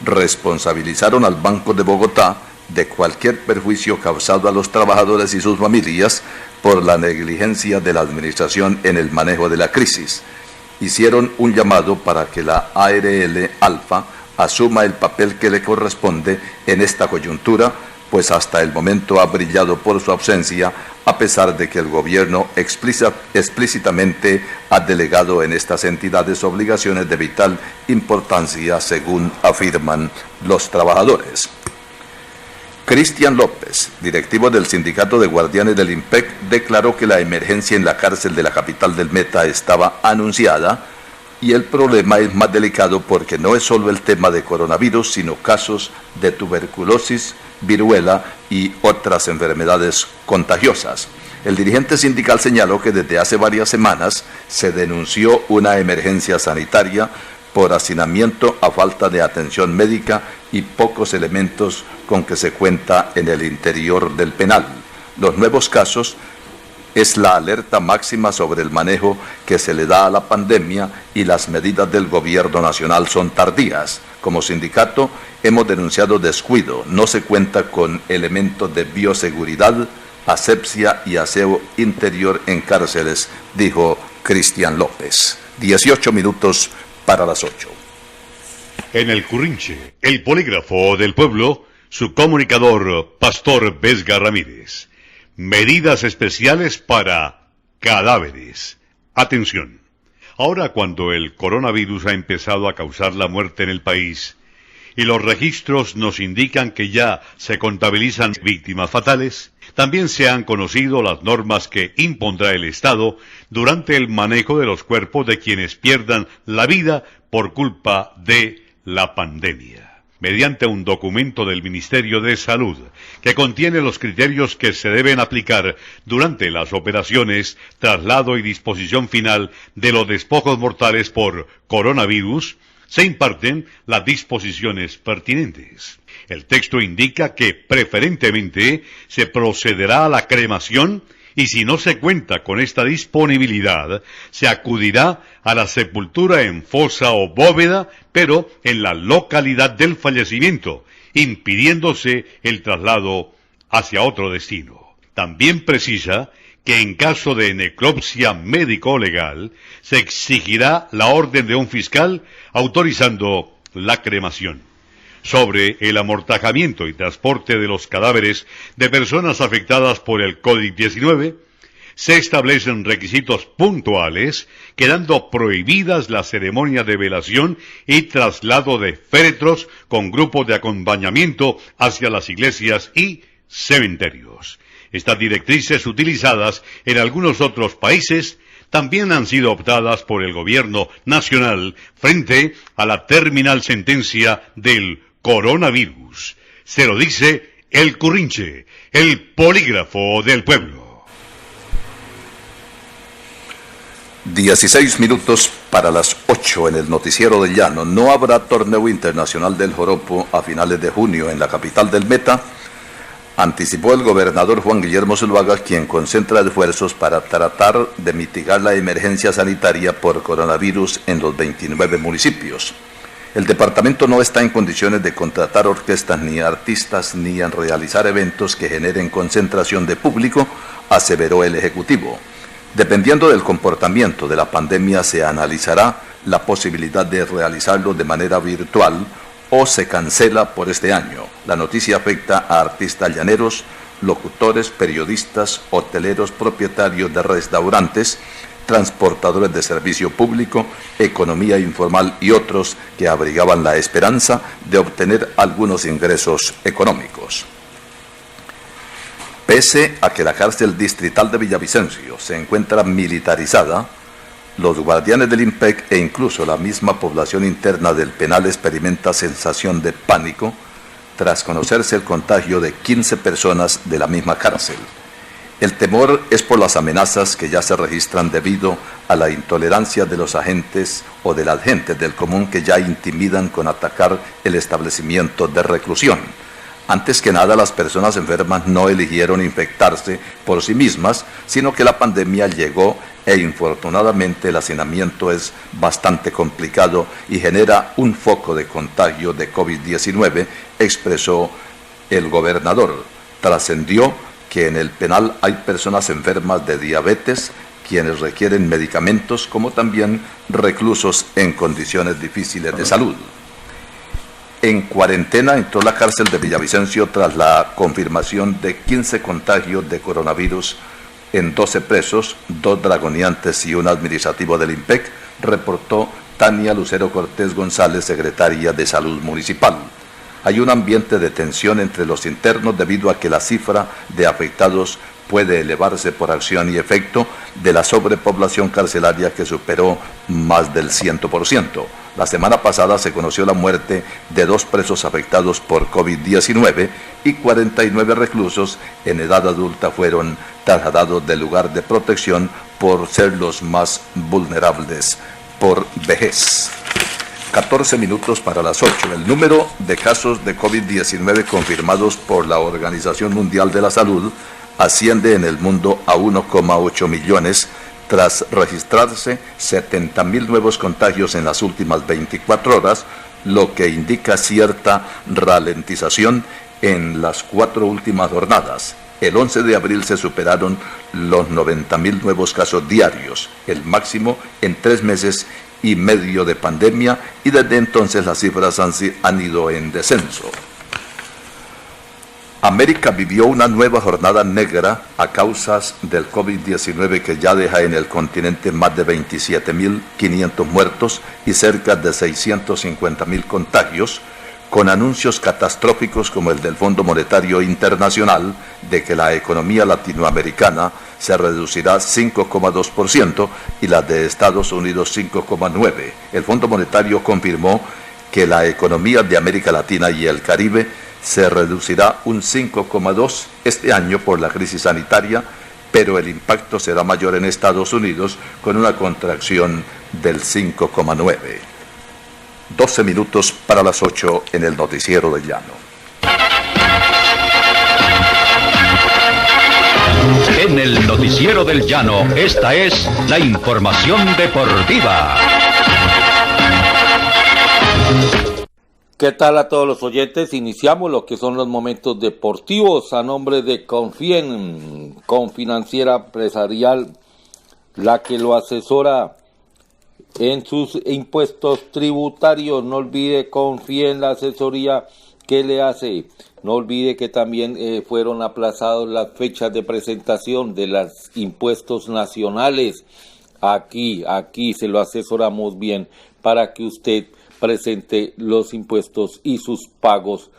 Responsabilizaron al Banco de Bogotá de cualquier perjuicio causado a los trabajadores y sus familias por la negligencia de la administración en el manejo de la crisis. Hicieron un llamado para que la ARL Alfa asuma el papel que le corresponde en esta coyuntura, pues hasta el momento ha brillado por su ausencia, a pesar de que el gobierno explícitamente ha delegado en estas entidades obligaciones de vital importancia, según afirman los trabajadores. Cristian López, directivo del Sindicato de Guardianes del IMPEC, declaró que la emergencia en la cárcel de la capital del Meta estaba anunciada y el problema es más delicado porque no es solo el tema de coronavirus, sino casos de tuberculosis, viruela y otras enfermedades contagiosas. El dirigente sindical señaló que desde hace varias semanas se denunció una emergencia sanitaria por hacinamiento a falta de atención médica y pocos elementos con que se cuenta en el interior del penal. Los nuevos casos es la alerta máxima sobre el manejo que se le da a la pandemia y las medidas del gobierno nacional son tardías. Como sindicato hemos denunciado descuido, no se cuenta con elementos de bioseguridad, asepsia y aseo interior en cárceles, dijo Cristian López. 18 minutos para las 8. En el Currinche, el polígrafo del pueblo, su comunicador, Pastor Vesga Ramírez. Medidas especiales para cadáveres. Atención. Ahora, cuando el coronavirus ha empezado a causar la muerte en el país y los registros nos indican que ya se contabilizan víctimas fatales, también se han conocido las normas que impondrá el Estado durante el manejo de los cuerpos de quienes pierdan la vida por culpa de la pandemia. Mediante un documento del Ministerio de Salud que contiene los criterios que se deben aplicar durante las operaciones, traslado y disposición final de los despojos mortales por coronavirus, se imparten las disposiciones pertinentes. El texto indica que preferentemente se procederá a la cremación y si no se cuenta con esta disponibilidad, se acudirá a la sepultura en fosa o bóveda, pero en la localidad del fallecimiento, impidiéndose el traslado hacia otro destino. También precisa que en caso de necropsia médico-legal, se exigirá la orden de un fiscal autorizando la cremación. Sobre el amortajamiento y transporte de los cadáveres de personas afectadas por el COVID-19, se establecen requisitos puntuales, quedando prohibidas las ceremonias de velación y traslado de féretros con grupos de acompañamiento hacia las iglesias y cementerios. Estas directrices utilizadas en algunos otros países también han sido optadas por el gobierno nacional frente a la terminal sentencia del coronavirus. Se lo dice el Currinche, el polígrafo del pueblo. 16 minutos para las 8 en el noticiero del llano. No habrá torneo internacional del joropo a finales de junio en la capital del Meta, anticipó el gobernador Juan Guillermo Zuluaga, quien concentra esfuerzos para tratar de mitigar la emergencia sanitaria por coronavirus en los 29 municipios. El departamento no está en condiciones de contratar orquestas ni artistas ni en realizar eventos que generen concentración de público, aseveró el ejecutivo. Dependiendo del comportamiento de la pandemia, se analizará la posibilidad de realizarlo de manera virtual o se cancela por este año. La noticia afecta a artistas llaneros, locutores, periodistas, hoteleros, propietarios de restaurantes, transportadores de servicio público, economía informal y otros que abrigaban la esperanza de obtener algunos ingresos económicos. Pese a que la cárcel distrital de Villavicencio se encuentra militarizada, los guardianes del IMPEC e incluso la misma población interna del penal experimenta sensación de pánico tras conocerse el contagio de 15 personas de la misma cárcel. El temor es por las amenazas que ya se registran debido a la intolerancia de los agentes o de las gentes del común que ya intimidan con atacar el establecimiento de reclusión. Antes que nada, las personas enfermas no eligieron infectarse por sí mismas, sino que la pandemia llegó e infortunadamente el hacinamiento es bastante complicado y genera un foco de contagio de COVID-19, expresó el gobernador. Trascendió que en el penal hay personas enfermas de diabetes, quienes requieren medicamentos, como también reclusos en condiciones difíciles de salud. En cuarentena entró la cárcel de Villavicencio tras la confirmación de 15 contagios de coronavirus en 12 presos, 2 dragoniantes y un administrativo del IMPEC, reportó Tania Lucero Cortés González, secretaria de Salud Municipal. Hay un ambiente de tensión entre los internos debido a que la cifra de afectados puede elevarse por acción y efecto de la sobrepoblación carcelaria que superó más del 100%. La semana pasada se conoció la muerte de 2 presos afectados por COVID-19 y 49 reclusos en edad adulta fueron trasladados del lugar de protección por ser los más vulnerables por vejez. 14 minutos para las 8. El número de casos de COVID-19 confirmados por la Organización Mundial de la Salud asciende en el mundo a 1,8 millones tras registrarse 70.000 nuevos contagios en las últimas 24 horas, lo que indica cierta ralentización en las 4 últimas jornadas. El 11 de abril se superaron los 90.000 nuevos casos diarios, el máximo en 3 meses y medio de pandemia, y desde entonces las cifras han ido en descenso. América vivió una nueva jornada negra a causa del COVID-19 que ya deja en el continente más de 27.500 muertos y cerca de 650.000 contagios, con anuncios catastróficos como el del Fondo Monetario Internacional de que la economía latinoamericana se reducirá 5,2% y la de Estados Unidos 5,9%. El Fondo Monetario confirmó que la economía de América Latina y el Caribe se reducirá un 5,2% este año por la crisis sanitaria, pero el impacto será mayor en Estados Unidos con una contracción del 5,9%. 12 minutos para las 8 en el noticiero del llano. En el noticiero del llano, esta es la información deportiva. ¿Qué tal a todos los oyentes? Iniciamos lo que son los momentos deportivos a nombre de Confien, Confinanciera Empresarial, la que lo asesora en sus impuestos tributarios. No olvide, confíe en la asesoría que le hace. No olvide que también fueron aplazadas las fechas de presentación de los impuestos nacionales. Aquí se lo asesoramos bien para que usted presente los impuestos y sus pagos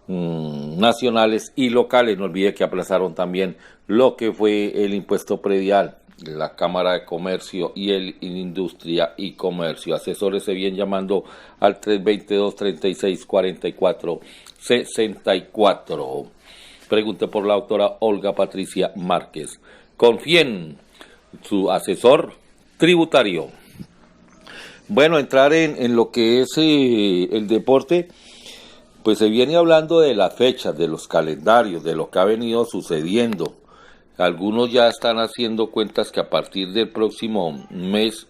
nacionales y locales. No olvide que aplazaron también lo que fue el impuesto predial. la Cámara de Comercio y el Industria y Comercio. Asesórese bien llamando al 322-3644-64. Pregunte por la doctora Olga Patricia Márquez. Confíen, su asesor tributario. Bueno, entrar en lo que es el deporte, pues se viene hablando de las fechas, de los calendarios, de lo que ha venido sucediendo. Algunos ya están haciendo cuentas que a partir del próximo mes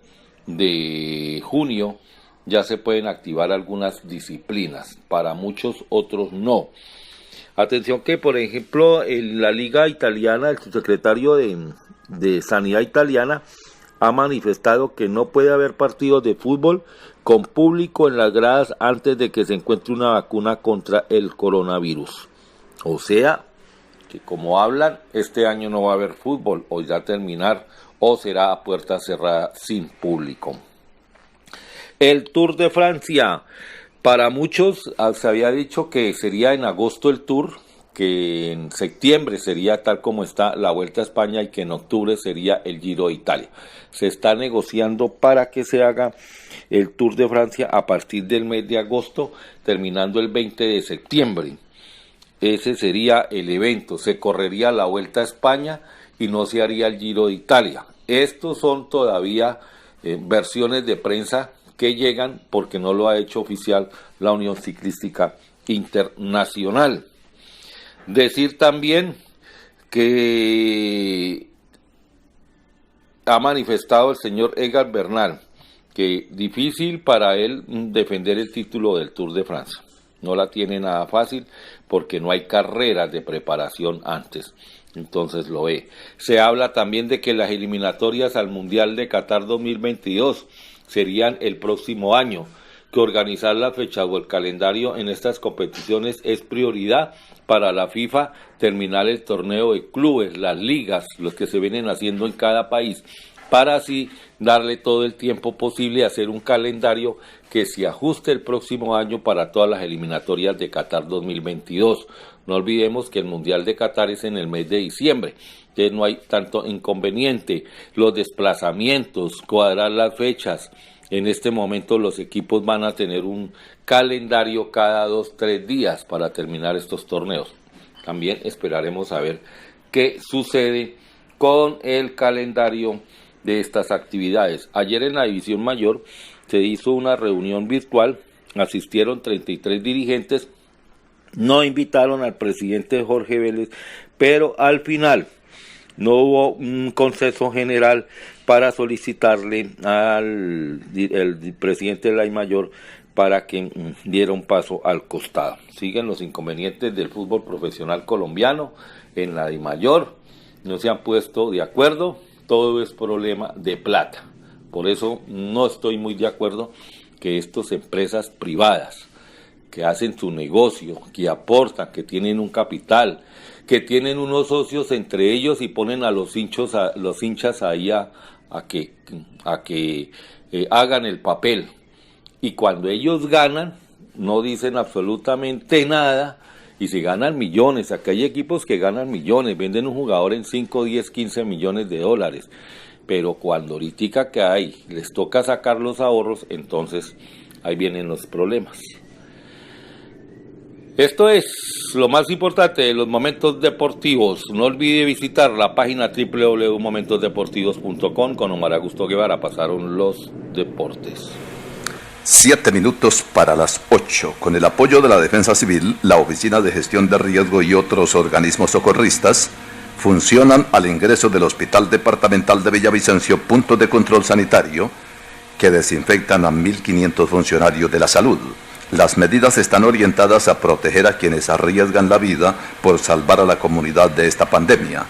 de junio ya se pueden activar algunas disciplinas, para muchos otros no. Atención que, por ejemplo, en la Liga Italiana, el subsecretario de Sanidad Italiana ha manifestado que no puede haber partidos de fútbol con público en las gradas antes de que se encuentre una vacuna contra el coronavirus. O sea, que como hablan, este año no va a haber fútbol, o ya terminar, o será a puerta cerrada sin público. El Tour de Francia, para muchos se había dicho que sería en agosto el Tour, que en septiembre sería tal como está la Vuelta a España y que en octubre sería el Giro de Italia. Se está negociando para que se haga el Tour de Francia a partir del mes de agosto, terminando el 20 de septiembre. Ese sería el evento, se correría la Vuelta a España y no se haría el Giro de Italia. Estos son todavía versiones de prensa que llegan porque no lo ha hecho oficial la Unión Ciclística Internacional. Decir también que ha manifestado el señor Egan Bernal que difícil para él defender el título del Tour de Francia. No la tiene nada fácil porque no hay carreras de preparación antes. Entonces lo ve. Se habla también de que las eliminatorias al Mundial de Qatar 2022 serían el próximo año, que organizar la fecha o el calendario en estas competiciones es prioridad para la FIFA, terminar el torneo de clubes, las ligas, los que se vienen haciendo en cada país, para así darle todo el tiempo posible a hacer un calendario que se ajuste el próximo año para todas las eliminatorias de Qatar 2022. No olvidemos que el Mundial de Qatar es en el mes de diciembre, entonces no hay tanto inconveniente. Los desplazamientos, cuadrar las fechas. En este momento los equipos van a tener un calendario cada 2-3 días para terminar estos torneos. También esperaremos a ver qué sucede con el calendario de estas actividades. Ayer en la División Mayor se hizo una reunión virtual, asistieron 33 dirigentes, no invitaron al presidente Jorge Vélez, pero al final no hubo un consenso general para solicitarle al el presidente de la DIMAYOR para que diera un paso al costado. Siguen los inconvenientes del fútbol profesional colombiano en la DIMAYOR, no se han puesto de acuerdo, todo es problema de plata. Por eso no estoy muy de acuerdo que estas empresas privadas que hacen su negocio, que aportan, que tienen un capital, que tienen unos socios entre ellos y ponen a los hinchas ahí a que hagan el papel. Y cuando ellos ganan, no dicen absolutamente nada y se ganan millones. Acá hay equipos que ganan millones, venden un jugador en 5, 10, 15 millones de dólares. Pero cuando ahorita que hay, les toca sacar los ahorros, entonces ahí vienen los problemas. Esto es lo más importante de los momentos deportivos. No olvide visitar la página www.momentosdeportivos.com. Con Omar Augusto Guevara pasaron los deportes. 7 minutos para las 8. Con el apoyo de la Defensa Civil, la Oficina de Gestión de Riesgo y otros organismos socorristas funcionan al ingreso del Hospital Departamental de Villavicencio puntos de control sanitario que desinfectan a 1.500 funcionarios de la salud. Las medidas están orientadas a proteger a quienes arriesgan la vida por salvar a la comunidad de esta pandemia.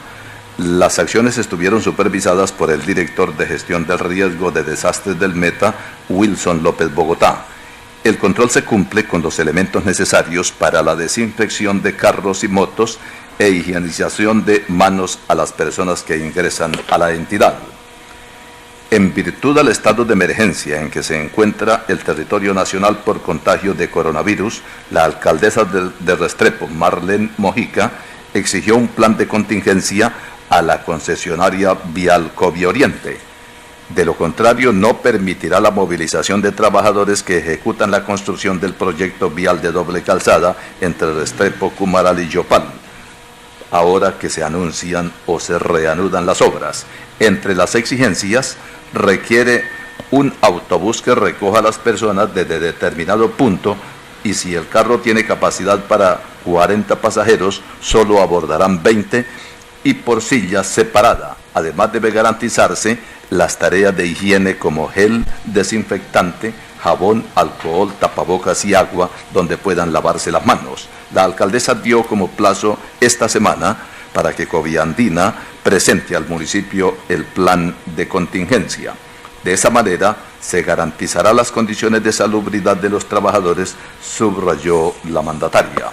Las acciones estuvieron supervisadas por el director de Gestión del Riesgo de Desastres del Meta, Wilson López Bogotá. El control se cumple con los elementos necesarios para la desinfección de carros y motos e higienización de manos a las personas que ingresan a la entidad. En virtud del estado de emergencia en que se encuentra el territorio nacional por contagio de coronavirus, la alcaldesa de Restrepo, Marlene Mojica, exigió un plan de contingencia a la concesionaria Vial Covioriente. De lo contrario, no permitirá la movilización de trabajadores que ejecutan la construcción del proyecto vial de doble calzada entre Restrepo, Cumaral y Yopal, ahora que se anuncian o se reanudan las obras. Entre las exigencias, requiere un autobús que recoja a las personas desde determinado punto, y si el carro tiene capacidad para 40 pasajeros, solo abordarán 20 y por silla separada. Además, debe garantizarse las tareas de higiene como gel desinfectante, jabón, alcohol, tapabocas y agua donde puedan lavarse las manos. La alcaldesa dio como plazo esta semana para que Coviandina presente al municipio el plan de contingencia. De esa manera se garantizará las condiciones de salubridad de los trabajadores, subrayó la mandataria.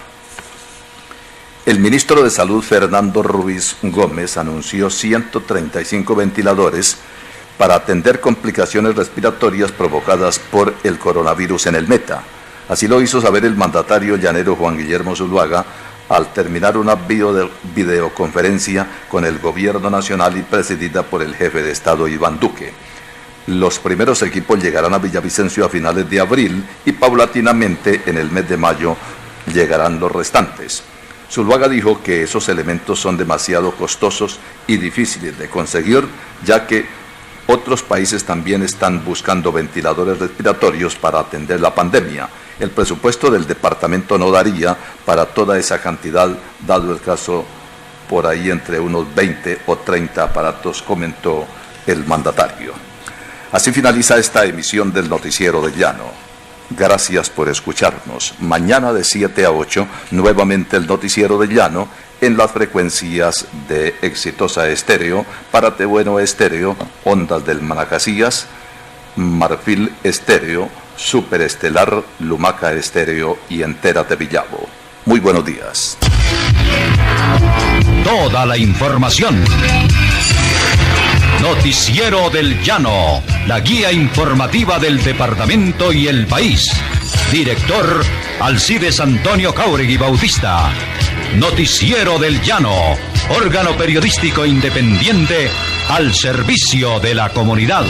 El ministro de Salud, Fernando Ruiz Gómez, anunció 135 ventiladores para atender complicaciones respiratorias provocadas por el coronavirus en el Meta. Así lo hizo saber el mandatario llanero Juan Guillermo Zuluaga al terminar una videoconferencia con el gobierno nacional y presidida por el jefe de Estado Iván Duque. Los primeros equipos llegarán a Villavicencio a finales de abril y paulatinamente en el mes de mayo llegarán los restantes. Zuluaga dijo que esos elementos son demasiado costosos y difíciles de conseguir, ya que otros países también están buscando ventiladores respiratorios para atender la pandemia. El presupuesto del departamento no daría para toda esa cantidad, dado el caso por ahí entre unos 20 o 30 aparatos, comentó el mandatario. Así finaliza esta emisión del Noticiero del Llano. Gracias por escucharnos. Mañana de 7 a 8, nuevamente el Noticiero del Llano en las frecuencias de Exitosa Estéreo, Párate Bueno Estéreo, Ondas del Manacasías, Marfil Estéreo, Superestelar, Lumaca Estéreo y Entérate Villavo. Muy buenos días. Toda la información. Noticiero del Llano, la guía informativa del departamento y el país. Director Alcides Antonio Cáuregui Bautista. Noticiero del Llano, órgano periodístico independiente al servicio de la comunidad.